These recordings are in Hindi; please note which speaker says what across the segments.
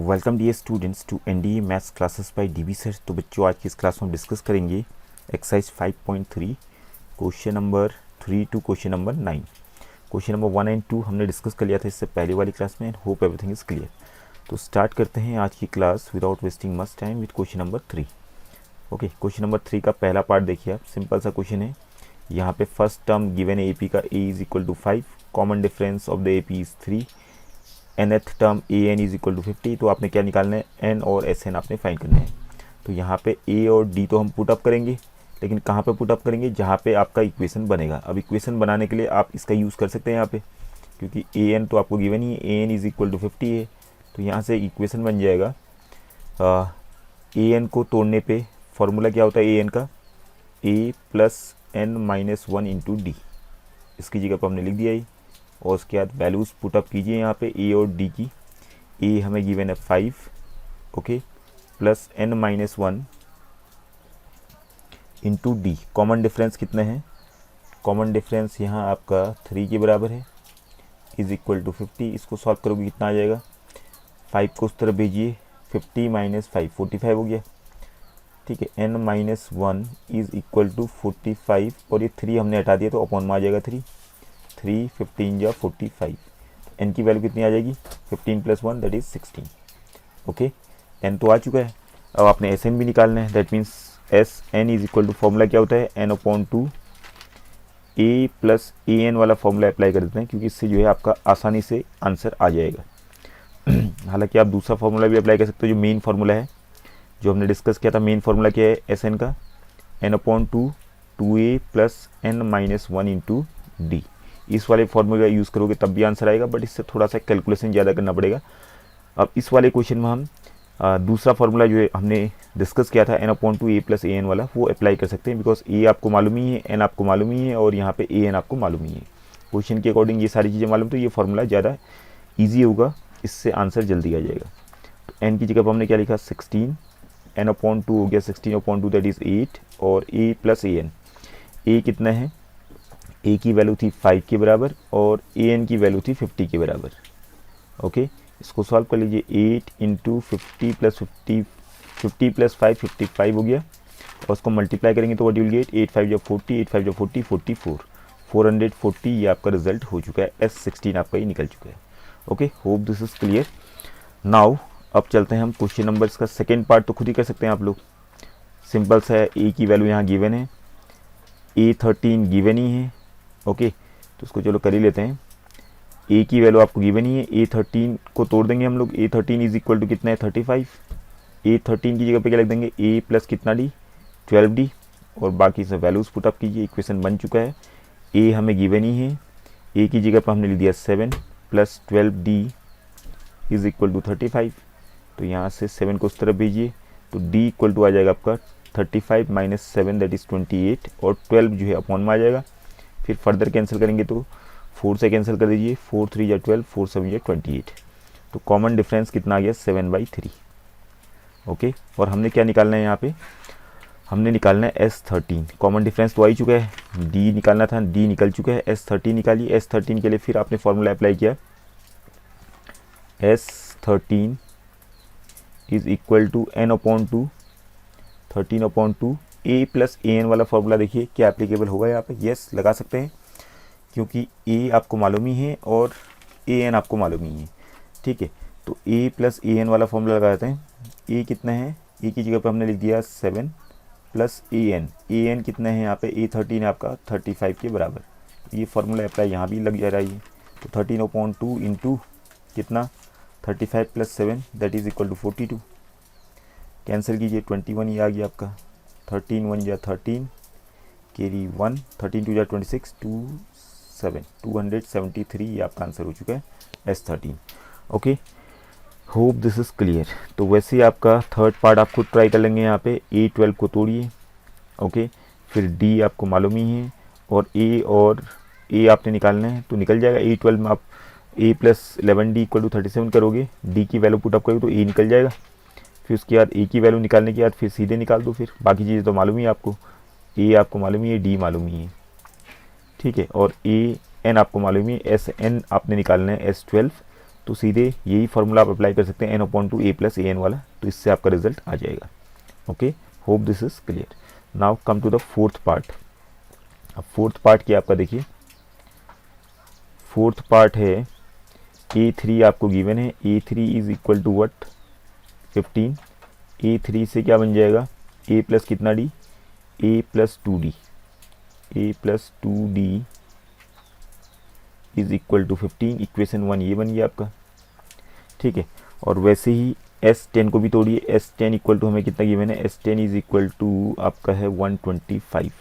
Speaker 1: Welcome dear students to NDA maths classes by DB sir. तो बच्चों आज की इस क्लास में हम डिस्कस करेंगे exercise 5.3 question number 3 to question number 9। Question number 1 and 2 हमने डिस्कस कर लिया था इससे पहले वाली क्लास में। Hope everything is clear. तो स्टार्ट करते हैं आज की class without wasting much time with question number 3। Okay, question number 3 का पहला पार्ट देखिए आप। सिंपल सा क्वेश्चन है। यहाँ पे फर्स्ट टर्म गिवन है AP का A is equal to 5, common difference of the AP is 3, nth term an is equal to 50। तो आपने क्या निकालना है, n और sn आपने फाइंड करना है। तो यहाँ पे a और d तो हम पुट अप करेंगे, लेकिन कहाँ पे पुट अप करेंगे, जहाँ पे आपका इक्वेशन बनेगा। अब इक्वेशन बनाने के लिए आप इसका यूज़ कर सकते हैं यहाँ पे, क्योंकि an तो आपको गिवन ही है, an इज इक्वल टू 50 है। तो यहाँ से इक्वेशन बन जाएगा an को तोड़ने पे फॉर्मूला क्या होता है an का, a plus n minus 1 into D. इसकी जगह पर हमने लिख दिया है। और उसके बाद वैल्यूज़ पुटअप कीजिए यहाँ पे a और d की। a हमें गिवन है 5, okay, plus n minus 1 into D. Common difference कितने हैं, कॉमन डिफरेंस यहाँ आपका 3 के बराबर है, इज इक्वल टू 50। इसको सॉल्व करोगे कितना आ जाएगा, 5 को उस तरफ भेजिए, 50 माइनस 5 45 हो गया। ठीक है, n minus 1 is equal to 45 और ये 3 हमने हटा दिया तो अपॉन में आ जाएगा 3 15 या 45। n की वैल्यू कितनी आ जाएगी, 15 plus 1 that is 16। Okay, n तो आ चुका है। अब आपने sn भी निकालना है। That means sn is equal to formula क्या होता है, n upon 2 a plus an वाला फॉर्मूला अप्लाई कर देते हैं, क्योंकि इससे जो है आपका आसानी से आंसर आ जाएगा। हालांकि आप दूसरा फॉर्मूला भी अप्लाई कर सकते हो, जो मेन फार्मूला है जो हमने डिस्कस किया था। मेन फार्मूला क्या है sn का, n upon 2a plus n minus 1 into D. इस वाले फॉर्मूला यूज़ करोगे तब भी आंसर आएगा, बट इससे थोड़ा सा कैलकुलेशन ज़्यादा करना पड़ेगा। अब इस वाले क्वेश्चन में हम दूसरा फार्मूला जो है हमने डिस्कस किया था, n upon 2a plus an वाला, वो अप्लाई कर सकते हैं, बिकॉज a आपको मालूम ही है, n आपको मालूम ही है, और यहाँ पे an आपको मालूम ही है। क्वेश्चन के अकॉर्डिंग ये सारी चीज़ें मालूम, तो ये फार्मूला ज़्यादा ईजी होगा, इससे आंसर जल्दी आ जाएगा। तो n की जगह पर हमने क्या लिखा, 16, n अपॉन 2 हो गया 16 अपॉन 2 दैट इज़ 8, और a प्लस an। a कितना है, a की वैल्यू थी 5 के बराबर और an की वैल्यू थी 50 के बराबर। ओके, इसको सॉल्व कर लीजिए। 8 इंटू 50 प्लस 50 प्लस 5 55 हो गया, और उसको मल्टीप्लाई करेंगे तो व्हाट यू विल गेट, 8 5 जो 40, 8 5 जो 40, 44, 440। ये आपका रिजल्ट हो चुका है, S16 आपका ये निकल चुका है। Okay, hope this is clear. Now अब चलते हैं हम क्वेश्चन नंबर, इसका सेकेंड पार्ट तो खुद ही कर सकते हैं आप लोग। सिंपल सा है, a की वैल्यू यहाँ गिवन है, A13 गिवन ही है। ओके, तो उसको चलो कर ही लेते हैं। a की वैल्यू आपको गिवन ही है, A13 को तोड़ देंगे हम लोग। A13 इज इक्वल टू कितना है, 35। A13 की जगह पे क्या लिख देंगे, a प्लस कितना d, 12d, और बाकी सब वैल्यूज़ पुटअप कीजिए। इक्वेशन बन चुका है। a हमें गिवन ही है, a की जगह पर हमने लिख दिया 7 plus 12d is equal to 35। तो यहाँ से 7 को उस तरफ भेजिए, तो d इक्वल टू आ जाएगा आपका 35 माइनस 7 दैट इज़ 28, और 12 जो है अपॉन में आ जाएगा। फिर फर्दर कैंसिल करेंगे तो 4 से कैंसिल कर दीजिए, 4 3 या 12, 4 7 या 28। तो कॉमन डिफरेंस कितना आ गया, 7/3। ओके, और हमने क्या निकालना है यहाँ पे, हमने निकालना है S13। कॉमन डिफरेंस तो आ ही चुका है, D निकालना था, D निकल चुका है, S13 निकालिए। S13 के लिए फिर आपने फॉर्मूला अप्लाई किया, S13 is equal to n upon 2 13 upon 2 a plus an वाला फॉर्मूला देखिए क्या एप्लीकेबल होगा यहाँ पे। यस, लगा सकते हैं, क्योंकि a आपको मालूम ही है और an आपको मालूम ही है। ठीक है, तो a प्लस an वाला फॉर्मूला लगा देते हैं। a कितना है, a की जगह पर हमने लिख दिया 7 प्लस an कितना है यहाँ पे, A13 है आपका 35 के बराबर। तो ये फार्मूला अप्लाई यहाँ भी लग जा रहा है। तो 13 अपॉन 2 इंटू कितना, 35 plus 7 that is equal to 42। Cancel कीजिए, 21 ये आ गया आपका, 13 1 या 13 कैरी 1, 13 2 या 26, 273। ये आपका आंसर हो चुका है, S13। Okay, hope this is clear. तो वैसे ही आपका थर्ड पार्ट आप खुद ट्राई कर लेंगे। यहाँ पे A12 को तोड़िए। ओके, फिर D आपको मालूम ही है, और A और A आपने निकालना है, तो निकल जाएगा। A12 में आप A plus 11D equal to 37 करोगे, D की वैल्यू पुटअप करोगे तो A निकल जाएगा। फिर उसके बाद A की वैल्यू निकालने के बाद फिर सीधे निकाल दो। फिर बाकी चीज़ें तो मालूम ही है आपको, A आपको मालूम ही है, D मालूम ही है। ठीक है, और A n आपको मालूम ही है, S n आपने निकालना है S12, तो सीधे यही फार्मूला आप अप्लाई कर सकते हैं n/2a+an वाला, तो इससे आपका रिजल्ट आ जाएगा। Okay, hope this is clear. Now come to the fourth part. अब फोर्थ पार्ट क्या आपका देखिए, फोर्थ पार्ट है a3 आपको गिवन है, a3 is equal to what 15। a3 से क्या बन जाएगा, a प्लस कितना d, a plus 2d, a plus 2d is equal to 15। Equation 1 ये बन गया आपका, ठीक है। और वैसे ही S10 को भी तोड़िए, S10 इक्वल टू हमें कितना गिवन है, S10 इज इक्वल टू आपका है 125।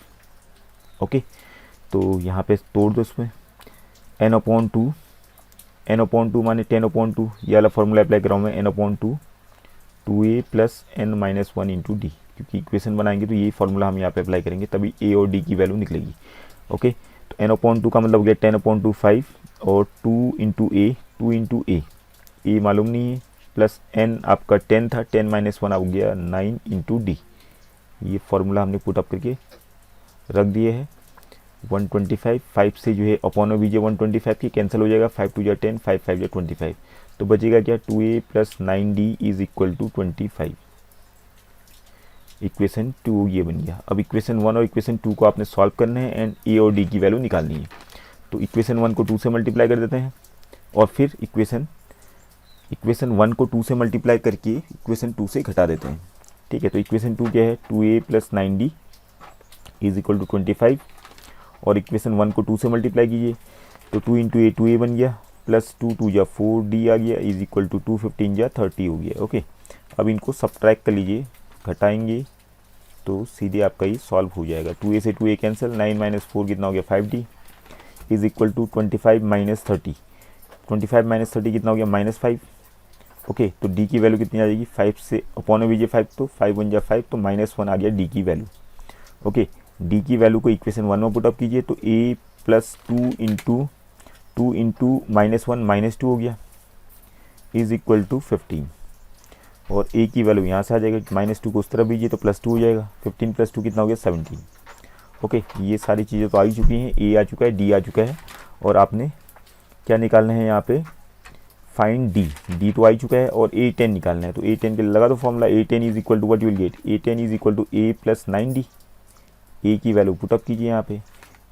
Speaker 1: ओके, तो यहाँ पे तोड़ दो इसमें, n/2 माने 10/2, ये वाला फॉर्मूला अप्लाई कर रहा हूँ मैं, n/2 2a plus n-1 into D, क्योंकि इक्वेशन बनाएंगे तो यही फॉर्मूला हम यहाँ पे अप्लाई करेंगे, तभी a और d की वैल्यू निकलेगी। ओके, तो n/2 का मतलब हो गया 10/2 5 और 2 इंटू a, ए मालूम नहीं है, प्लस n आपका 10 था, 10 - 1 आ गया 9 इंटू डी। ये फॉर्मूला हमने पुट अप करके रख दिए है। 125 5 से जो है अपॉन में बीजिए 125 की, कैंसिल हो जाएगा, 5 × 2 = 10, 5 × 5 = 25, तो बचेगा क्या 2a plus 9d is equal to 25। Equation 2 ये बन गया। अब इक्वेशन 1 और इक्वेशन 2 को आपने सॉल्व करना है एंड a और d की वैल्यू निकालनी है। तो इक्वेशन 1 को 2 से मल्टीप्लाई कर देते हैं और फिर इक्वेशन 1 को 2 से मल्टीप्लाई करके इक्वेशन 2 से घटा देते हैं, ठीक है। तो इक्वेशन 2 क्या है, 2a plus 9d is equal to 25, और इक्वेशन 1 को 2 से मल्टीप्लाई कीजिए तो 2 इंटू a 2a बन गया, प्लस 2 2 = 4d आ गया, इज इक्वल टू 2 15 = 30 हो गया। ओके, अब इनको सब्ट्रैक्ट कर लीजिए, घटाएंगे तो सीधे आपका ये सॉल्व हो जाएगा। 2a से 2a कैंसिल, 9 - 4 कितना हो गया 5d इज इक्वल टू 25 - 30, 25 - 30 कितना हो गया -5। ओके, तो d की वैल्यू कितनी आ जाएगी, 5 से अपॉन में बीजिए 5, तो 5 × 1 = 5, तो -1 आ गया d की वैल्यू। ओके, d की वैल्यू को इक्वेशन 1 में पुटअप कीजिए तो a प्लस 2 इंटू -1 -2 हो गया इज इक्वल टू 15, और a की वैल्यू यहाँ से आ जाएगा, -2 को उस तरफ बीजिए तो +2 हो जाएगा, 15 + 2 कितना हो गया 17। ओके, ये सारी चीज़ें तो आ ही चुकी हैं, a आ चुका है, d आ चुका है, और आपने क्या निकालना है यहाँ पे, फाइंड d तो आ ही चुका है, और a10 निकालना है। तो a10 के लिए लगा दो formula, a10 is equal to what you will get, a10 is equal to a plus 9d। a की वैल्यू पुटअप कीजिए यहाँ पे,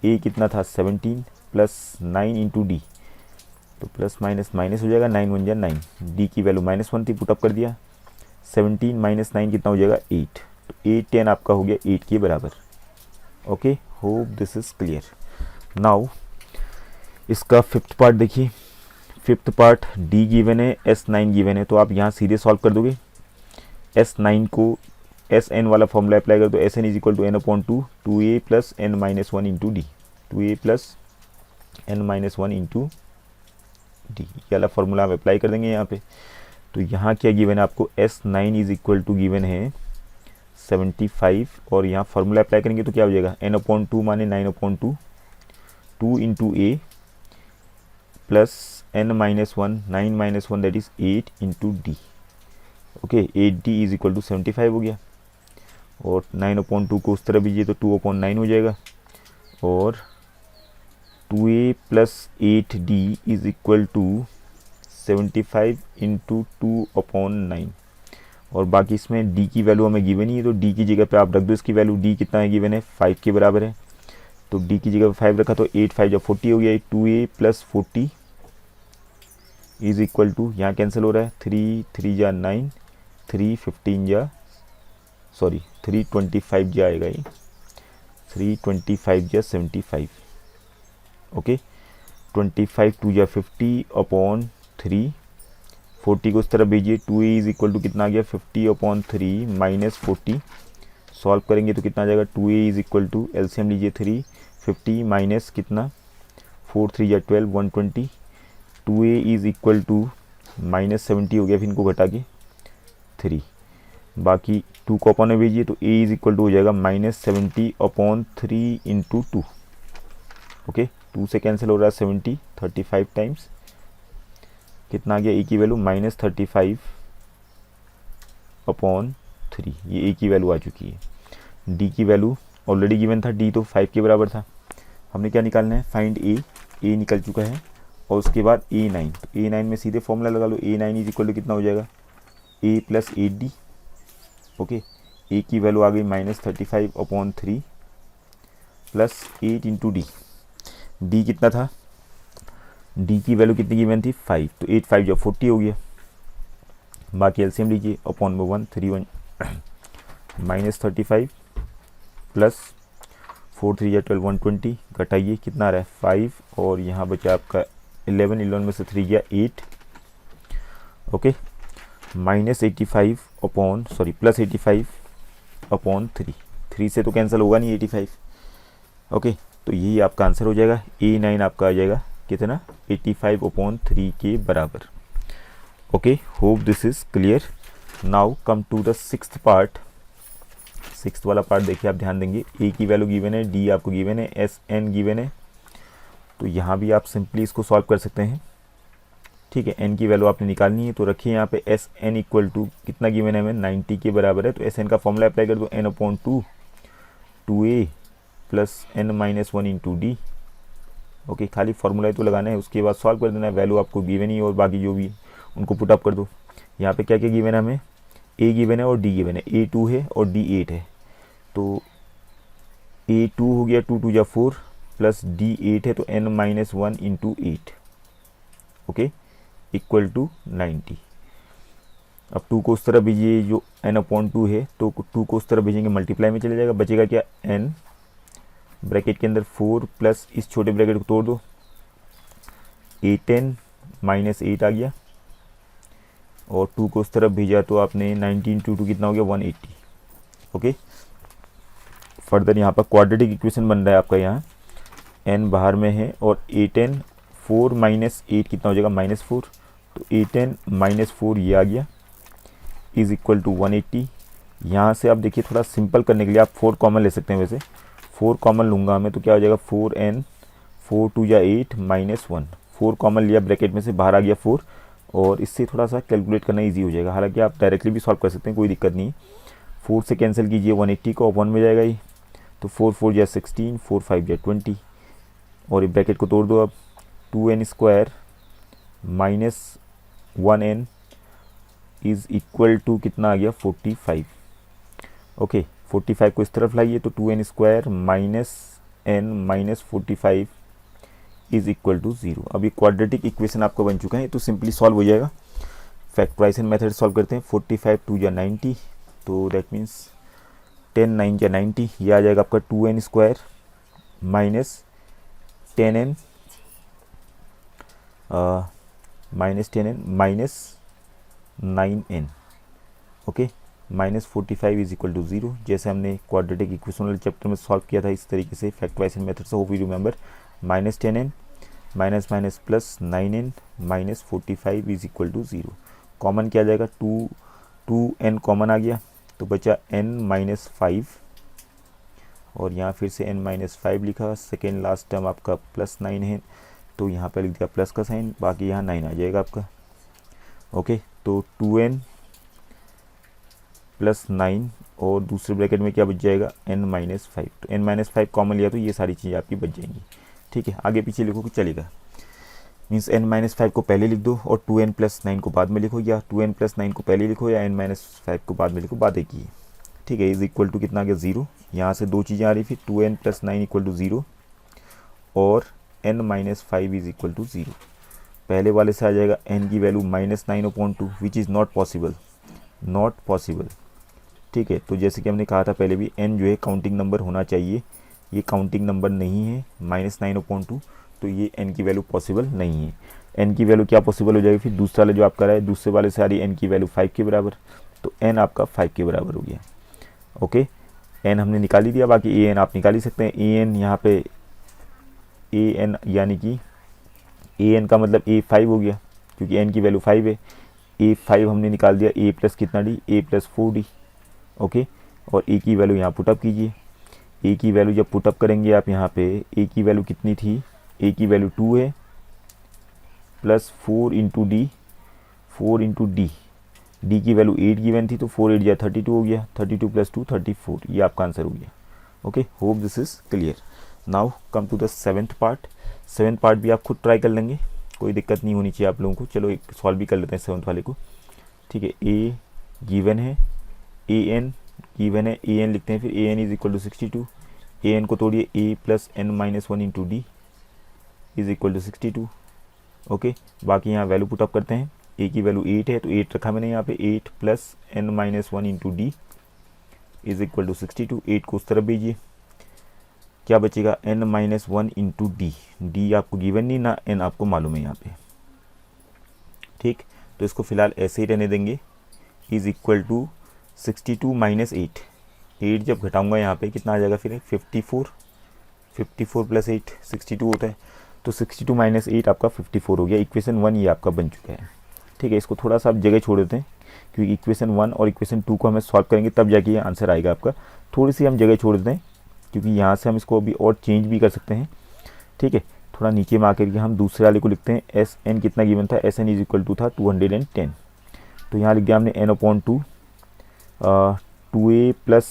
Speaker 1: a कितना था 17 प्लस 9 इंटू डी, तो प्लस माइनस माइनस हो जाएगा, 9 × 1 = 9, डी की वैल्यू -1 थी, पुटअप कर दिया, 17 - 9 कितना हो जाएगा 8, तो a10 आपका हो गया 8 के बराबर। Okay, hope this is clear. Now इसका फिफ्थ पार्ट देखिए, फिफ्थ पार्ट d गिवन है, S9 गिवन है, तो आप यहाँ सीधे सॉल्व कर दोगे। S9 को Sn वाला फॉर्मूला अप्लाई कर दो, Sn is equal to n/2 2a plus n-1 into D, 2a plus n-1 into D, ये वाला फॉर्मूला आप अप्लाई कर देंगे यहाँ पे। तो यहाँ क्या गिवन है आपको, S9 is equal to given है 75, और यहाँ फॉर्मूला अप्लाई करेंगे तो क्या हो जाएगा, n/2 माने 9/2 2 into a plus n-1 9 - 1 that is 8 into D. Okay, 8d is equal to 75 हो गया, और 9/2 को उस तरह बीजिए तो 2/9 हो जाएगा, और 2a plus 8d is equal to 75 into 2/9, और बाकी इसमें d की वैल्यू हमें गिवन ही है, तो d की जगह पे आप रख दो इसकी वैल्यू, d कितना है गिवन है 5 के बराबर है, तो d की जगह पे 5 रखा तो 8 × 5 = 40 हो गया, 2a plus 40 is equal to, यहाँ कैंसिल हो रहा है, 3 × 3 = 9, 3 325 आएगा, ये 325 × 75। ओके, 25 × 2 = 50/3, 40 को उस तरफ भेजिए, 2a इज इक्वल टू कितना आ गया 50/3 माइनस 40, सॉल्व करेंगे तो कितना आ जाएगा, 2a is equal to, LCM लीजिए 3, 50 माइनस कितना 4 × 3 = 12, 120, 2a इज इक्वल टू -70 हो गया, फिर इनको घटा के 3, बाकी 2 को अपॉन में भेजिए तो a इज इक्वल टू हो जाएगा -70/3 इंटू 2। ओके, 2 से कैंसिल हो रहा है 70, 35 टाइम्स कितना आ गया, a की वैल्यू -35/3, ये a की वैल्यू आ चुकी है। d की वैल्यू ऑलरेडी गिवन था, d तो 5 के बराबर था, हमने क्या निकालना है, फाइंड a निकल चुका है, और उसके बाद A9, तो A9 में सीधे फॉर्मूला लगा लो, A9 इज इक्वल टू कितना हो जाएगा A plus 8D। Okay, A की वैल्यू आ गई -35/3 प्लस 8 इंटू डी। डी कितना था, डी की वैल्यू कितनी गिवन थी 5, तो 8 5 जो 40 हो गया। बाकी एलसीएम लीजिए, अपॉन में 131 -35 प्लस 4 3 12 120, घटाइए कितना आ रहा है 5, और यहाँ बचा आपका 11 में से 3 गया 8। ओके, प्लस 85/3 से तो कैंसिल होगा नहीं 85। ओके, तो यही आपका आंसर हो जाएगा। A9 आपका आ जाएगा कितना 85/3 के बराबर। Okay, hope this is clear. Now come to the sixth part. Sixth वाला पार्ट देखिए, आप ध्यान देंगे। ए की वैल्यू गिवन है, डी आपको गिवन है, एस एन गिवन है, तो यहाँ भी आप सिंपली इसको सॉल्व कर सकते हैं। ठीक है, एन की वैल्यू आपने निकालनी है, तो रखिए यहाँ पे एस एन इक्वल टू कितना गिवन है हमें 90 के बराबर है, तो एस एन का फॉर्मूला अप्लाई कर दो, n/2 2a plus n-1 into D. Okay, खाली फॉर्मूला तो लगाना है, उसके बाद सॉल्व कर देना है। वैल्यू आपको गिवन ही और बाकी जो भी उनको पुट अप कर दो। यहाँ पे क्या क्या गिवन है हमें, ए गिवन है और डी गिवन है, A2 है और D8 है, तो A2 हो गया 2 2 जा 4 प्लस D8 है तो n-1 into 8। Okay, equal to 90। अब 2 को उस तरह भेजिए, जो n/2 है, तो 2 को उस तरह भेजेंगे मल्टीप्लाई में चले जाएगा, बचेगा क्या n ब्रैकेट के अंदर 4 प्लस इस छोटे ब्रैकेट को तोड़ दो, 8n -8 आ गया, और 2 को उस तरफ भेजा तो आपने 19 × 2 कितना हो गया 180। ओके, फर्दर यहाँ पर क्वाड्रेटिक इक्वेशन बन रहा है आपका, यहाँ n बाहर में है और 8n 4 - 8 कितना हो जाएगा -4, तो 8n -4 ये आ गया इज इक्वल टू 180। यहाँ से आप देखिए थोड़ा सिंपल करने के लिए आप 4 कॉमन ले सकते हैं, वैसे 4 कॉमन लूँगा मैं तो क्या हो जाएगा 4n 4 2 या 8 -1, 4 कॉमन लिया ब्रैकेट में से, बाहर आ गया 4, और इससे थोड़ा सा कैलकुलेट करना इजी हो जाएगा। हालांकि आप डायरेक्टली भी सॉल्व कर सकते हैं, कोई दिक्कत नहीं। 4 से कैंसिल कीजिए 180 को, 1 में जाएगा ये, तो 4 4 या 16, 4 5 या 20, और ये ब्रैकेट को तोड़ दो अब, 2n² -1n is equal to कितना आ गया 45। ओके, 45 को इस तरफ लाइए तो 2n² -n -45 is equal to 0। अब ये क्वाड्रेटिक इक्वेशन आपका बन चुका है, तो सिंपली सॉल्व हो जाएगा। फैक्टराइजेशन मेथड सॉल्व करते हैं, 45 2 या 90, तो दैट मीन्स 10 9 या 90, ये आ जाएगा आपका 2n² -10n -9n। Okay, -45 is equal to 0, जैसे हमने क्वाड्रेटिक इक्वेशन वाले चैप्टर में सॉल्व किया था इस तरीके से फैक्टराइजेशन मेथड से, hope you remember. -10n minus minus plus 9n -45 is equal to 0। Common क्या आ जाएगा, 2n कॉमन आ गया, तो बचा n -5, और यहाँ फिर से n -5 लिखा। सेकेंड लास्ट टर्म आपका +9 है, तो यहाँ पर लिख दिया प्लस का साइन, बाकी यहाँ 9 आ जाएगा आपका। ओके, तो 2n + 9, और दूसरे ब्रैकेट में क्या बच जाएगा n -5, तो n -5 कॉमन लिया तो ये सारी चीज़ें आपकी बच जाएंगी। ठीक है, आगे पीछे लिखो कि चलेगा, मीन्स n -5 को पहले लिख दो और 2n + 9 को बाद में लिखो, या 2n + 9 को पहले लिखो या n -5 को बाद में लिखो, बात एक ही है। ठीक है, इज इक्वल टू कितना आ गया 0। यहाँ से दो चीज़ें आ रही थी, 2n + 9 इक्वल टू 0 और n -5 इज इक्वल टू 0। पहले वाले से आ जाएगा n की value -9/2 which is not possible. ठीक है, तो जैसे कि हमने कहा था पहले भी, n जो है काउंटिंग नंबर होना चाहिए, ये काउंटिंग नंबर नहीं है -9/2, तो ये n की वैल्यू पॉसिबल नहीं है। n की वैल्यू क्या पॉसिबल हो जाएगी, फिर दूसरा वाले जो आपका रहा है, दूसरे वाले से आ रही है n की वैल्यू 5 के बराबर, तो n आपका 5 के बराबर हो गया। ओके, n हमने निकाल ही दिया, बाकी an आप निकाल ही सकते हैं। an यहाँ पे an यानी कि an का मतलब a5 हो गया, क्योंकि n की वैल्यू 5 है। a5 हमने निकाल दिया, a प्लस कितना d, a + 4d। ओके, और a की वैल्यू यहाँ पुटअप कीजिए। a की वैल्यू जब पुटअप करेंगे आप यहाँ पे, a की वैल्यू कितनी थी, a की वैल्यू 2 है, प्लस 4 इंटू d, d की वैल्यू 8 गिवन थी, तो 4 8 या 32 हो गया, 32 + 2 34, ये आपका आंसर हो गया। Okay, hope this is clear. Now come to the 7th part. 7th part भी आप खुद ट्राई कर लेंगे, कोई दिक्कत नहीं होनी चाहिए आप लोगों को। चलो एक सॉल्व भी कर लेते हैं 7th वाले को। ठीक है, ए गिवन है, ए एन गिवन है, ए एन लिखते हैं, फिर A N is equal to 62, A N को तोड़िए, A plus N minus one into D is equal to 62। Okay, बाकी यहाँ वैल्यू पुटअप करते हैं। ए की वैल्यू 8 है तो 8 रखा मैंने यहाँ पे, 8 plus N minus one into D is equal to 62। 8 को उस तरफ भेजिए, क्या बचेगा, N minus one into D. D आपको गिवन नहीं ना, एन आपको मालूम है यहाँ पे। ठीक, तो इसको फिलहाल ऐसे ही रहने देंगे। Is equal to 62 minus 8। 8 जब घटाऊंगा यहाँ पे कितना आ जाएगा फिर, 54। 54 प्लस 8 62 होता है, तो 62 माइनस 8 आपका 54 हो गया। इक्वेशन 1 ये आपका बन चुका है। ठीक है, इसको थोड़ा सा आप जगह छोड़ देते हैं, क्योंकि इक्वेशन 1 और इक्वेशन 2 को हमें सॉल्व करेंगे तब जाके ये आंसर आएगा आपका। थोड़ी सी हम जगह छोड़ देते हैं, क्योंकि यहाँ से हम इसको अभी और चेंज भी कर सकते हैं। ठीक है, थोड़ा नीचे में आकर के हम दूसरे वाले को लिखते हैं। एस एन कितना गिवन था, S N is equal to था 210। तो यहाँ लिख दिया हमने N upon 2, 2a plus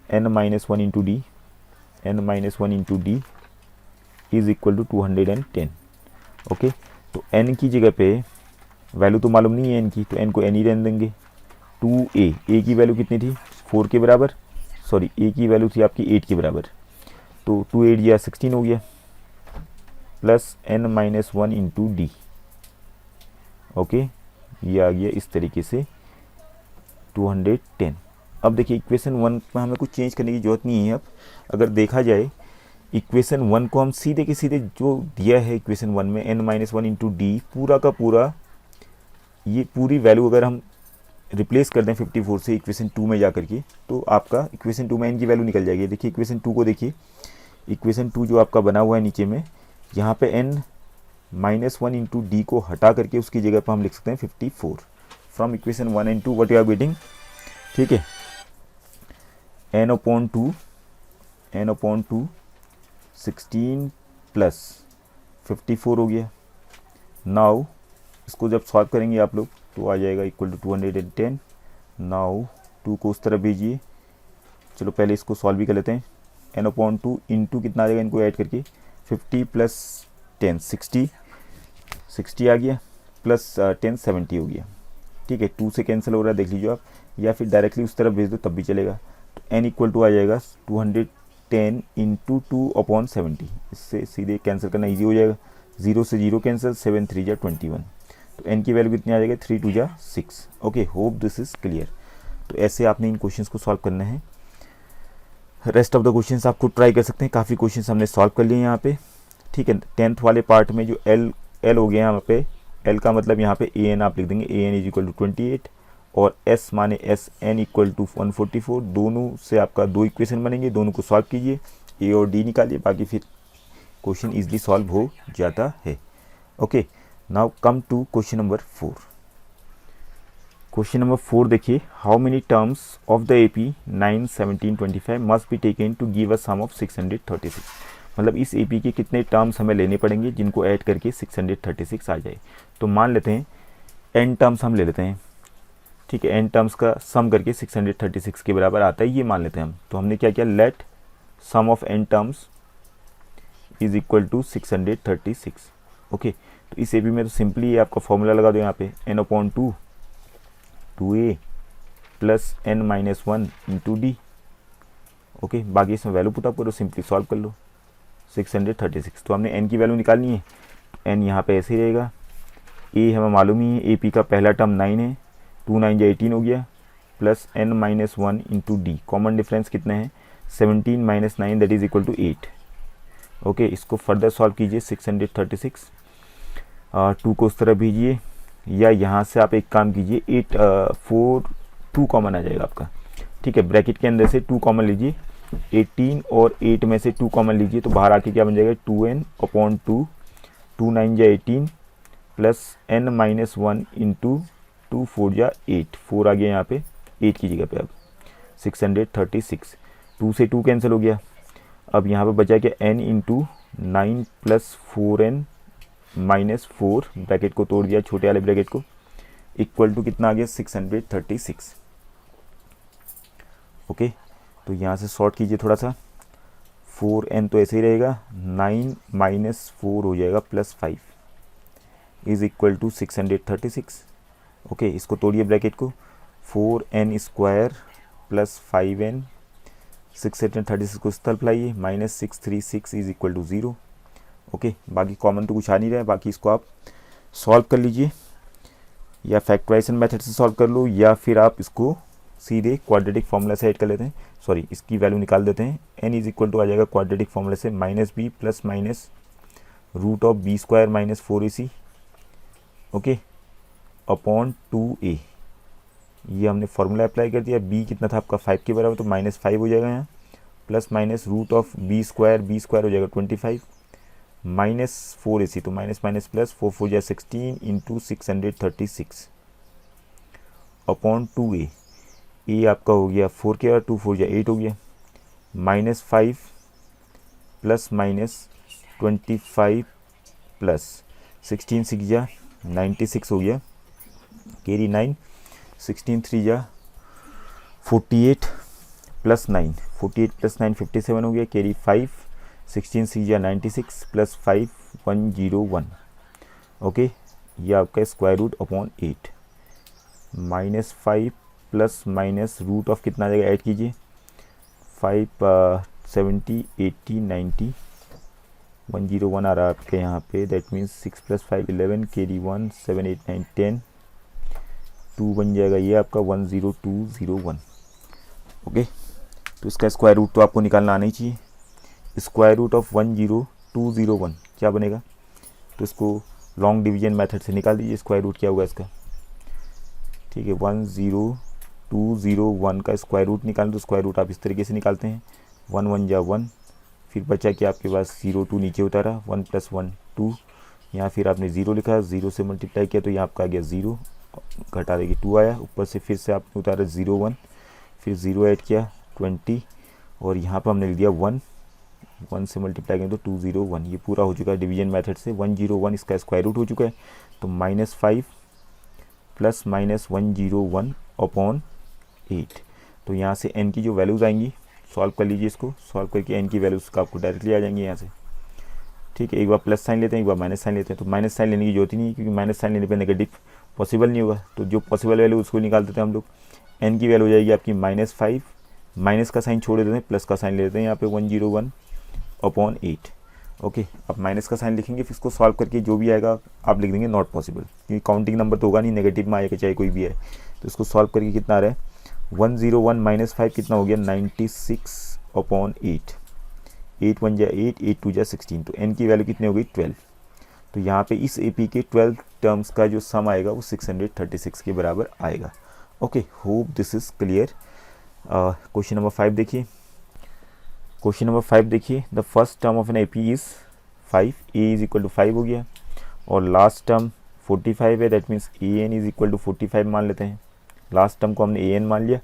Speaker 1: N minus one into D, N minus one into D is equal to 210। Okay, तो n की जगह पे वैल्यू तो मालूम नहीं है n की, तो n को n ही रहने देंगे। 2a, a की वैल्यू कितनी थी, 4 के बराबर, सॉरी a की वैल्यू थी आपकी 8 के बराबर, तो 2 8 या 16 हो गया, plus n minus one into D. Okay, ये आ गया इस तरीके से 210। अब देखिए इक्वेशन 1 में हमें कुछ चेंज करने की ज़रूरत नहीं है। अब अगर देखा जाए इक्वेशन 1 को हम सीधे के सीधे जो दिया है इक्वेशन 1 में n minus one into D, पूरा का पूरा ये पूरी वैल्यू अगर हम रिप्लेस कर दें 54 से इक्वेशन 2 में जा करके, तो आपका इक्वेशन 2 में n की वैल्यू निकल जाएगी। देखिए इक्वेशन 2 को देखिए, इक्वेशन 2 जो आपका बना हुआ है नीचे में, यहाँ पे n minus one into D को हटा करके उसकी जगह पर हम लिख सकते हैं 54 from equation 1 and 2 what you are getting. ठीक है, n अपॉन 2 16 प्लस 54 हो गया। नाउ इसको जब सॉल्व करेंगे आप लोग तो आ जाएगा इक्वल टू 210। नाउ 2 को उस तरफ भेजिए। चलो पहले इसको सॉल्व भी कर लेते हैं। n अपॉन 2 इंटू कितना आ जाएगा, इनको ऐड करके 50 प्लस 10 60 आ गया, प्लस 10 70 हो गया। ठीक है, 2 से कैंसिल हो रहा है देख लीजिए आप, या फिर डायरेक्टली उस तरफ भेज दो तब भी चलेगा। तो n इक्वल टू आ जाएगा 210 इंटू 2 अपॉन 70। इससे सीधे कैंसिल करना ईजी हो जाएगा, 0 से 0 कैंसिल, 7 3 जा 21। तो n की वैल्यू कितनी आ जाएगी, 3 2 जा 6। Okay, hope this is clear. तो ऐसे आपने इन क्वेश्चंस को सॉल्व करना है। रेस्ट ऑफ द क्वेश्चंस आप खुद ट्राई कर सकते हैं, काफ़ी क्वेश्चंस हमने सॉल्व कर लिए यहाँ पे। ठीक है, 10th वाले पार्ट में जो L हो गया यहाँ पे, L का मतलब यहाँ पे ए एन आप लिख देंगे, ए एन इज इक्वल टू 28 और S माने एस एन इक्वल टू 144। दोनों से आपका 2 इक्वेशन बनेंगे, दोनों को सॉल्व कीजिए, ए और डी निकालिए, बाकी फिर क्वेश्चन इजीली सॉल्व हो जाता है। Okay, now come to question number 4। Question number 4 देखिए, how many terms of the AP 9 17 25 must be taken to give a sum of 636। मतलब इस AP के कितने टर्म्स हमें लेने पड़ेंगे जिनको ऐड करके 636 आ जाए। तो मान लेते हैं n टर्म्स हम ले लेते हैं। ठीक है, n टर्म्स का सम करके 636 के बराबर आता है, ये मान लेते हैं हम। तो हमने क्या किया, let sum of n terms is equal to 636। Okay, तो इस AP में तो सिंपली आपका फॉर्मूला लगा दो यहाँ पे, n upon 2 2a plus n minus one into D. Okay, बाकी इसमें वैल्यू पुटअप करो, सिंपली सॉल्व कर लो 636। तो हमने n की वैल्यू निकालनी है, n यहाँ पे ऐसे ही रहेगा। a हमें मालूम ही है, AP का पहला टर्म 9 है, 2 9 जा 18 हो गया, plus n minus one into D. Common difference कितने हैं, 17 minus 9 that is equal to 8। Okay, इसको फर्दर सॉल्व कीजिए 636। 2 को उस तरह भेजिए, या यहाँ से आप एक काम कीजिए, 8 4 2 कॉमन आ जाएगा आपका। ठीक है, ब्रैकेट के अंदर से 2 कॉमन लीजिए, 18 और 8 में से 2 कॉमन लीजिए, तो बाहर आके क्या बन जाएगा, 2n अपॉन 2 2 9 जा 18 plus n minus one into 2 4 जा 8। 4 आ गया यहाँ पे 8 की जगह पे, अब 636। 2 से 2 कैंसिल हो गया, अब यहाँ पे बचा क्या, n into 9 plus 4n minus 4, bracket को तोड़ दिया छोटे वाले ब्रैकेट को, इक्वल टू कितना आ गया, 636। ओके, तो यहाँ से शॉर्ट कीजिए थोड़ा सा, 4n तो ऐसे ही रहेगा, 9 माइनस 4 हो जाएगा plus 5, is equal to 636। Okay, इसको तोड़िए ब्रैकेट को, 4n स्क्वायर प्लस 5n, 636 को स्थल लाइए, minus 636 is equal to 0। Okay, बाकी कॉमन तो कुछ आ नहीं रहा है, बाकी इसको आप सॉल्व कर लीजिए, या फैक्टराइजेशन मेथड से सॉल्व कर लो, या फिर आप इसको सीधे क्वाड्रेटिक फार्मूला से ऐड कर लेते हैं, सॉरी इसकी वैल्यू निकाल देते हैं। n इज इक्वल टू आ जाएगा क्वाड्रेटिक फार्मूला से minus B plus minus root of B square minus 4ac, okay, upon 2a। ये हमने फार्मूला अप्लाई कर दिया। b कितना था आपका 5 के बराबर, तो माइनस 5 हो जाएगा यहाँ, plus minus root of B square हो जाएगा 25 माइनस 4ac, तो माइनस माइनस प्लस 4 4 जा 16 इंटू 636 अपॉन 2a। ए आपका हो गया 4 के और 2 4 जा 8 हो गया, माइनस 5 प्लस माइनस 25 प्लस 16 6 जा 96 हो गया, कैरी 9, 16 3 जा 48 प्लस 9, 48 प्लस 9 57 हो गया, कैरी 5, 16 6 जा 96 प्लस 5 101। ओके, ये आपका square root upon 8, minus 5 plus minus root of कितना आ जाएगा, ऐड कीजिए, 5 70 80 90 101 आ रहा है आपके यहाँ पे, दैट मीन्स 6 प्लस 5 11, कैरी 1 7 8 9 10, 2 बन जाएगा ये आपका 10201। ओके, तो इसका स्क्वायर रूट तो आपको निकालना आना ही चाहिए। स्क्वायर रूट ऑफ 10201 क्या बनेगा, तो इसको लॉन्ग डिवीजन मेथड से निकाल दीजिए, स्क्वायर रूट क्या होगा इसका। ठीक है, 10201 का स्क्वायर रूट निकालें तो स्क्वायर रूट आप इस तरीके से निकालते हैं, 1 1 जा 1, फिर बचा कि आपके पास 0 2 नीचे उतारा, 1 प्लस 1 2, यहाँ फिर आपने 0 लिखा, 0 से मल्टीप्लाई किया तो यहाँ आपका आ गया 0, घटा देगी 2 आया, ऊपर से फिर से आपने उतारा 0 1, फिर 0 ऐड किया 20, और यहाँ पर हमने लिख दिया 1 1 से मल्टीप्लाई करें तो 201। ये पूरा हो चुका है डिवीजन मेथड से, 101 इसका स्क्वायर रूट हो चुका है, तो माइनस 5 प्लस माइनस 101 अपॉन 8। तो यहाँ से n की जो वैल्यूज़ आएंगी, सॉल्व कर लीजिए इसको, सॉल्व करके n की वैल्यूज़ का आपको डायरेक्टली आ जाएंगी यहाँ से। ठीक है, एक बार प्लस साइन लेते हैं, एक बार माइनस साइन लेते हैं, तो माइनस साइन लेने की जरूरत ही नहीं है, क्योंकि माइनस साइन लेने पर नेगेटिव पॉसिबल नहीं होगा, तो जो पॉसिबल वैल्यू उसको निकाल देते हैं हम लोग। n की वैल्यू हो जाएगी आपकी माइनस 5, माइनस का साइन छोड़ देते हैं, प्लस का साइन ले लेते हैं यहाँ पे 101 अपॉन 8। ओके, अब माइनस का साइन लिखेंगे, फिर इसको सॉल्व करके जो भी आएगा आप लिख देंगे नॉट पॉसिबल, क्योंकि काउंटिंग नंबर तो होगा नहीं, नेगेटिव में आएगा चाहे कोई भी है। तो इसको सॉल्व करके कितना आ रहा है, 101 माइनस 5 कितना हो गया, 96 अपॉन 8, 8 1 जा 8, 8 2 जा 16, तो n की वैल्यू कितनी हो गई 12। तो यहाँ पे इस AP के 12 टर्म्स का जो सम आएगा वो 636 के बराबर आएगा। Okay, hope this is clear. Question number 5 देखिए, क्वेश्चन नंबर 5 देखिए, the first term of an AP is 5, a is equal to 5 हो गया, और लास्ट टर्म 45 है, that means an is equal to 45 मान लेते हैं। लास्ट टर्म को हमने an मान लिया,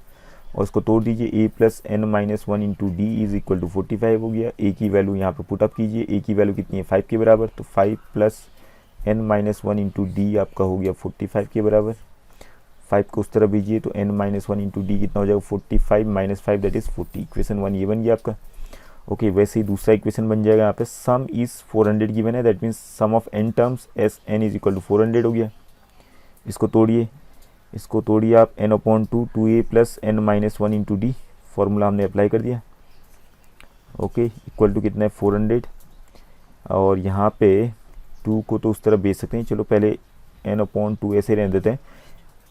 Speaker 1: और इसको तोड़ दीजिए, a plus n minus 1 into D is equal to 45 हो गया। a की वैल्यू यहाँ पे पुटअप कीजिए, a की वैल्यू कितनी है 5 के बराबर, तो 5 plus n minus 1 into D आपका हो गया 45 के बराबर। 5 को उस तरफ भेजिए तो n माइनस 1 इंटू डी कितना हो जाएगा 45 माइनस 5 दैट इज़ 40। इक्वेशन 1 ये बन गया आपका। ओके, वैसे ही दूसरा इक्वेशन बन जाएगा यहाँ पे, सम इज़ 400 गिवन है, that means sum of n terms S n is equal to 400 हो गया। इसको तोड़िए आप, n upon 2 2a plus n minus 1 into D, formula हमने अप्लाई कर दिया। ओके, इक्वल टू कितना है 400, और यहाँ पे 2 को तो उस तरफ भेज सकते हैं, चलो पहले n अपॉन 2 ऐसे रहने देते हैं।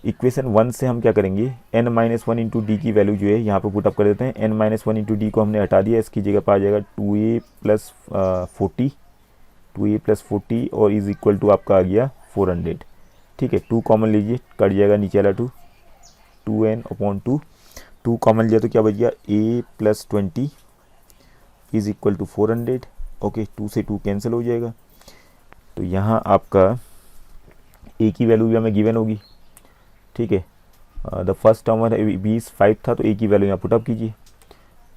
Speaker 1: इक्वेशन 1 से हम क्या करेंगे, n माइनस 1 इंटू डी की वैल्यू जो है यहाँ पे पुटअप कर देते हैं। n माइनस 1 इंटू डी को हमने हटा दिया, इसकी जगह पर आ जाएगा 2a प्लस 40 और इज इक्वल टू आपका आ गया 400। ठीक है, 2 कॉमन लीजिए, कट जाएगा नीचे वाला 2, 2n अपॉन 2 कॉमन लिया तो क्या बच गया, a plus 20 is equal to 400। Okay, 2 से 2 कैंसिल हो जाएगा, तो यहाँ आपका a की वैल्यू भी हमें गिवन होगी। ठीक है, द फर्स्ट टर्म 5 था, तो a की वैल्यू यहाँ पुटअप कीजिए,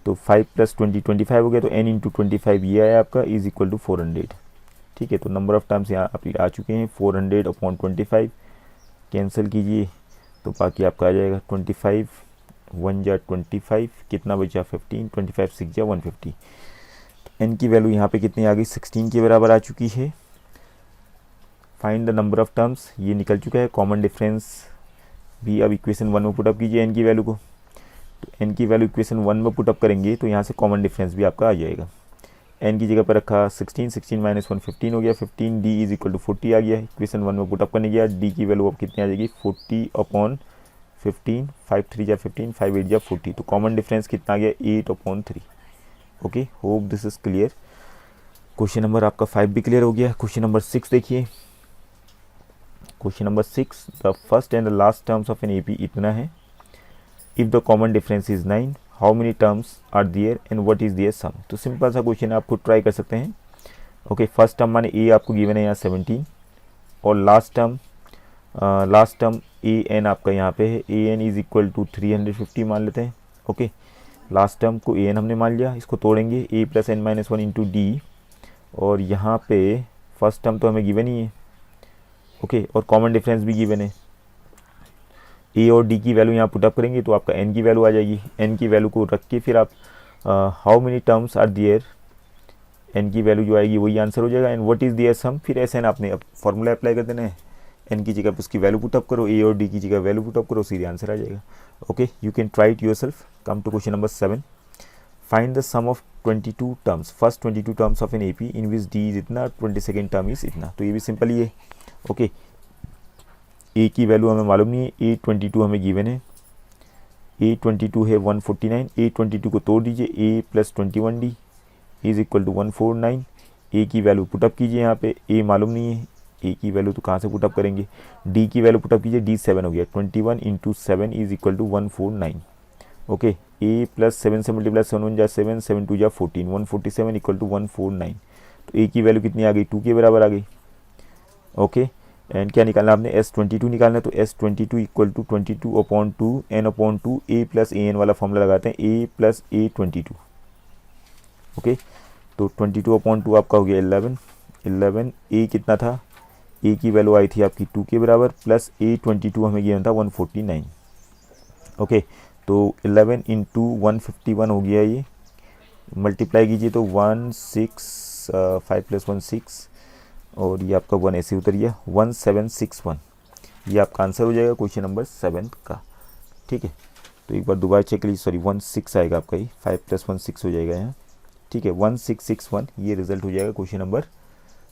Speaker 1: तो 5 प्लस 20 25 हो गया, तो n इंटू 25 ये आया आपका इज इक्वल टू 400। ठीक है, तो नंबर ऑफ टर्म्स यहाँ आप आ चुके हैं, 400 अपॉन 25 कैंसिल कीजिए तो बाकी आपका आ जाएगा 25 1 जा 25, कितना बचा 15, 25 6 जा 150। तो n की वैल्यू यहाँ पे कितनी आ गई 16 के बराबर आ चुकी है। Find the number of terms, ये निकल चुका है। कॉमन डिफरेंस भी अब इक्वेशन 1 में पुटअप कीजिए n की वैल्यू को, तो n की वैल्यू इक्वेशन 1 में पुटअप करेंगे तो यहाँ से कॉमन डिफरेंस भी आपका आ जाएगा। n की जगह पर रखा 16, 16 माइनस 1 15 हो गया, 15 d इज इक्वल टू 40 आ गया। इक्वेशन 1 में पुटअप करने गया, d की वैल्यू अब कितनी आ जाएगी 40 अपॉन 15, 5 3 जा 15, 5 8 जा 40, तो कॉमन डिफरेंस कितना आ गया 8 upon 3। Okay, hope this is clear. Question number आपका 5 भी क्लियर हो गया। क्वेश्चन नंबर 6 देखिए। Question number 6, the first and the last terms of an AP इतना है। If the common difference is 9, how many terms are there and what is their sum. तो सिंपल सा क्वेश्चन है, आप खुद ट्राई कर सकते हैं। ओके, फर्स्ट टर्म माने ए आपको गिवन है यहाँ 17, और लास्ट टर्म ए एन आपका यहाँ पे है, ए एन इज इक्वल टू 350 मान लेते हैं। ओके, लास्ट टर्म को ए एन हमने मान लिया, इसको तोड़ेंगे A plus N minus 1 into D, और यहाँ पे फर्स्ट टर्म तो हमें गिवन ही है। ओके, और कॉमन डिफरेंस भी गिवन है। ए और डी की वैल्यू यहाँ पुटअप करेंगे तो आपका एन की वैल्यू आ जाएगी। एन की वैल्यू को रख के फिर आप how many terms are there, N की वैल्यू जो आएगी वही आंसर हो जाएगा। And what is their sum, फिर ऐसे ना आपने अब फॉर्मूला अप्लाई कर देना है, एन की जगह पर उसकी वैल्यू पुटअप करो, ए और डी की जगह वैल्यू पुटअप करो, सीधे आंसर आ जाएगा। Okay, you can try it yourself. Come to question number 7, find the sum of 22 terms, first 22 terms of an AP in which D is इतना, 22nd टर्म इज इतना। तो ये भी सिंपल ही है। ओके, ए की वैल्यू हमें मालूम नहीं है, ए 22 हमें गिवन है, ए 22 है 149, ए 22 को तोड़ दीजिए, A plus 21d is equal to 149। A की वैल्यू पुटअप कीजिए, यहाँ पे ए मालूम नहीं है, ए की वैल्यू तो कहाँ से पुटअप करेंगे, डी की वैल्यू पुटअप कीजिए, डी 7 हो गया, 21 into 7 is equal to 149। Okay, A plus 7 से मल्टीप्लाई 7 1 जा 7, 7 2 जा 14, 147 इक्वल टू 149। तो ए की वैल्यू कितनी आ गई, 2 के बराबर आ गई। ओके, एंड क्या निकालना आपने, S22 निकालना है, तो S22 equal to 22 upon 2 n upon 2 A plus A N वाला फॉर्मूला लगाते हैं, ए प्लस ए 22। ओके, तो 22 अपॉन 2 आपका हो गया 11, ए कितना था, ए की वैल्यू आई थी आपकी 2 के बराबर, प्लस ए 22 हमें गिवन था 149। ओके, तो 11 इंटू 151 हो गया, ये मल्टीप्लाई कीजिए तो 5 प्लस 1 6, और ये आपका 1 ऐसे उतर गया, 1761। ये आपका आंसर हो जाएगा क्वेश्चन नंबर 7 का। ठीक है, तो एक बार दोबारा चेक लीजिए, सॉरी 16 आएगा आपका, ये 5 प्लस 1 6 हो जाएगा यहाँ। ठीक है, 1661 ये रिजल्ट हो जाएगा क्वेश्चन नंबर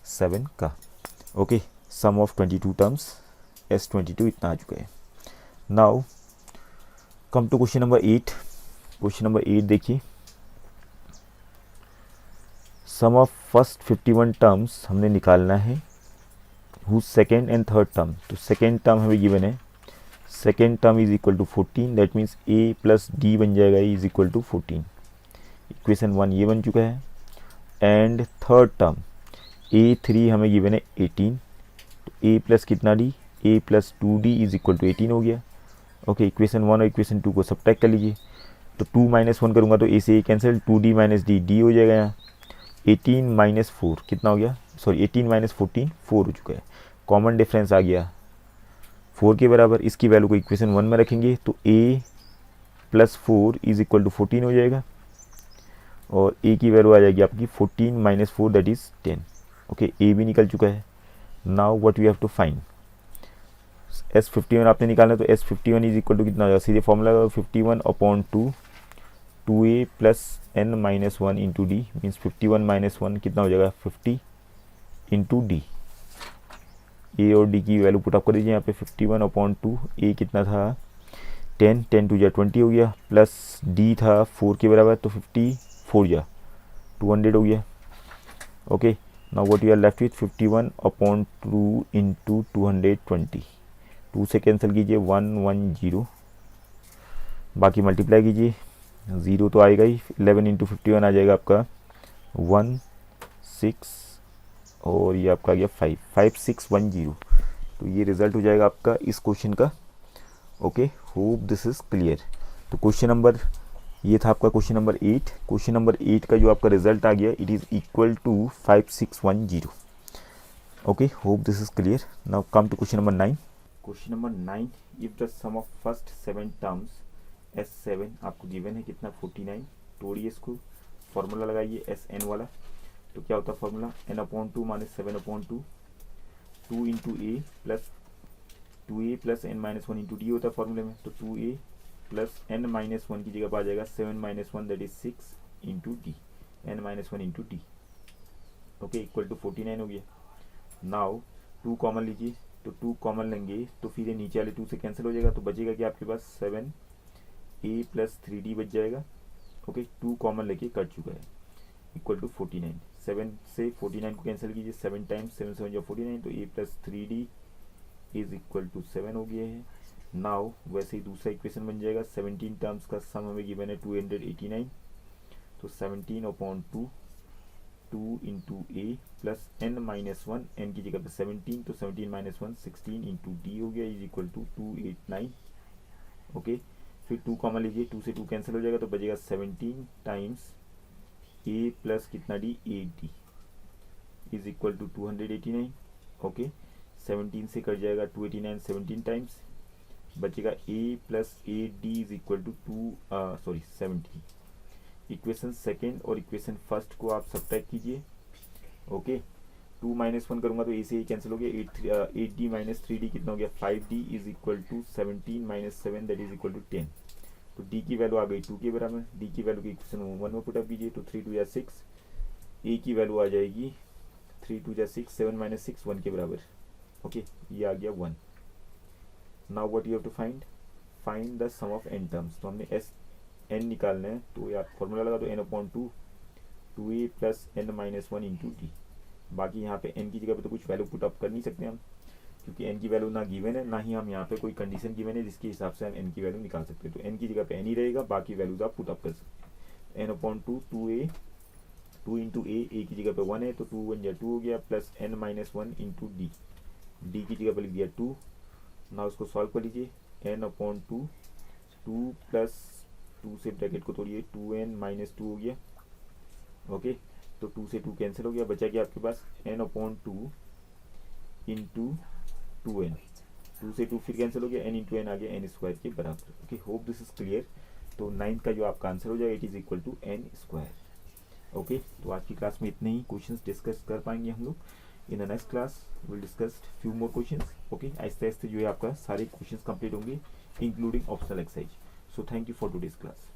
Speaker 1: 7 का। Okay, some of 22 terms S22 इतना आ चुका है। Now come to question number 8। Question number 8 देखिए, सम ऑफ फर्स्ट 51 टर्म्स हमने निकालना है, whose second and third term. तो सेकेंड टर्म हमें गिवन है, second term is equal to 14, that means A plus D बन जाएगा, इज इक्वल टू 14। इक्वेशन 1 ये बन चुका है। एंड थर्ड टर्म A3 हमें गिवन है 18, तो ए प्लस कितना D, A plus 2d is equal to 18 हो गया। ओके, इक्वेशन 1 और इक्वेशन 2 को सब्ट्रैक्ट कर लीजिए, तो 2 माइनस 1 करूँगा तो ए से ए कैंसिल, 2d माइनस डी हो जाएगा यहाँ। 18 माइनस 4 कितना हो गया, सॉरी 18 माइनस 14 4 हो चुका है। कॉमन डिफरेंस आ गया 4 के बराबर। इसकी वैल्यू को इक्वेशन 1 में रखेंगे तो a plus 4 is equal to 14 हो जाएगा, और a की वैल्यू आ जाएगी आपकी 14 minus 4 that is 10। Okay, a भी निकल चुका है। Now what we have to find, S51 आपने निकालना है, तो S51 इज इक्वल टू कितना हो जाएगा, सीधे formula 51 upon 2a plus n minus 1 into D, means 51 minus 1 कितना हो जाएगा 50 इंटू डी। ए और डी की वैल्यू पुटअप कर दीजिए यहाँ पे, 51 अपॉन 2, ए कितना था 10, 10 2 जा 20 हो गया, प्लस डी था 4 के बराबर, तो 54 जा 200 हो गया। Okay, now what you are left with 51 upon 2 into 220, 2 से कैंसिल कीजिए 110, बाकी मल्टीप्लाई कीजिए, 0 तो आएगा ही, 11 इंटू 51 आ जाएगा आपका 16, और ये आपका आ गया 5610। तो ये रिजल्ट हो जाएगा आपका इस क्वेश्चन का। Okay, hope this is clear. तो क्वेश्चन नंबर ये था आपका क्वेश्चन नंबर 8। क्वेश्चन नंबर 8 का जो आपका रिजल्ट आ गया, it is equal to 5610। Okay, hope this is clear. Now come to question number 9। Question number 9, if the sum of first 7 terms S7 आपको गिवन है कितना 49, तोड़िए इसको, फॉर्मूला लगाइए SN वाला, तो क्या होता है formula, n upon 2 minus 7 upon 2, 2 into A plus 2a plus n minus one into D होता है फॉर्मूले में, तो 2a plus n minus one की जगह पर आ जाएगा 7 minus one that is 6 into D, n minus one into D, okay, equal to 49 हो गया। नाउ 2 कॉमन लीजिए, तो 2 कॉमन लेंगे तो फिर ये नीचे वाले 2 से कैंसिल हो जाएगा, तो बचेगा कि आपके पास 7a प्लस 3d बच जाएगा, ओके, 2 कॉमन लेके कट चुका है, इक्वल टू 49। 7 से 49 को कैंसिल कीजिए, 7 टाइम्स 7 7 49, तो a plus 3d is equal to 7 हो गया है। नाउ वैसे ही दूसरा इक्वेशन बन जाएगा, 17 टर्म्स का सम हमें गिवन है 289, तो 17/2 2 into A plus n minus one, n की जगह पे 17, तो 17 माइनस वन 16 इंटू डी हो गया, इज इक्वल टू 289, ओके। फिर 2 कॉमन लीजिए, 2 से 2 कैंसिल हो जाएगा, तो बचेगा 17 टाइम्स ए प्लस कितना D, 8d is equal to 289, okay. 17 से कट जाएगा 289 17 टाइम्स, बचेगा a plus 8d is equal to 17। Equation second और इक्वेशन फर्स्ट को आप सब्ट्रैक्ट कीजिए, ओके। 2 माइनस वन करूँगा तो a से ही कैंसिल हो गया, 8d माइनस 3d कितना हो गया, 5d is equal to 17 minus 7 that is equal to 10। तो d की वैल्यू आ गई 2 के बराबर, d की वैल्यू की इक्वेशन 1 में पुटअप कीजिए, तो 3 2 या 6, a की वैल्यू आ जाएगी 3 2 या 6, 7 माइनस 6 1 के बराबर, ओके, ये आ गया 1। Now what you have to find the sum of n terms, तो हमने n निकालना है, तो यार फॉर्मूला लगा, तो n/2 2a plus n minus one into D. बाकी यहाँ पे n की जगह पे तो कुछ वैल्यू पुट अप कर नहीं सकते हम, क्योंकि n की वैल्यू ना गिवन है, ना ही हम यहाँ पे कोई कंडीशन गिवन है जिसके हिसाब से हम n की वैल्यू निकाल सकते हैं, तो n की जगह पे n ही रहेगा, बाकी वैल्यूज आप पुट अप कर सकते हैं। n/2 2a 2 इंटू a की जगह पे 1 है, तो 2 1 या 2 हो गया, plus n minus one into D, D की जगह पर लिख दिया 2। ना उसको सॉल्व कर लीजिए, n/2 2 प्लस 2 से ब्रैकेट को तोड़िए, 2n माइनस 2 हो गया, ओके, तो 2 से 2 कैंसिल हो गया, बचा कि आपके पास n/2 इंटू 2n, 2 से 2 फिर कैंसिल हो गया, n इंटू n आ गया n स्क्वायर के बराबर, okay. Hope this is clear. तो 9th का जो आपका आंसर हो जाएगा it is equal to n square, okay. तो आज की क्लास में इतने ही क्वेश्चंस डिस्कस कर पाएंगे हम लोग। In the next class will discuss few more questions, okay. आहिस्ते आहिस्ते जो है आपका सारे क्वेश्चंस कंप्लीट होंगे including optional exercise. So thank you for today's class.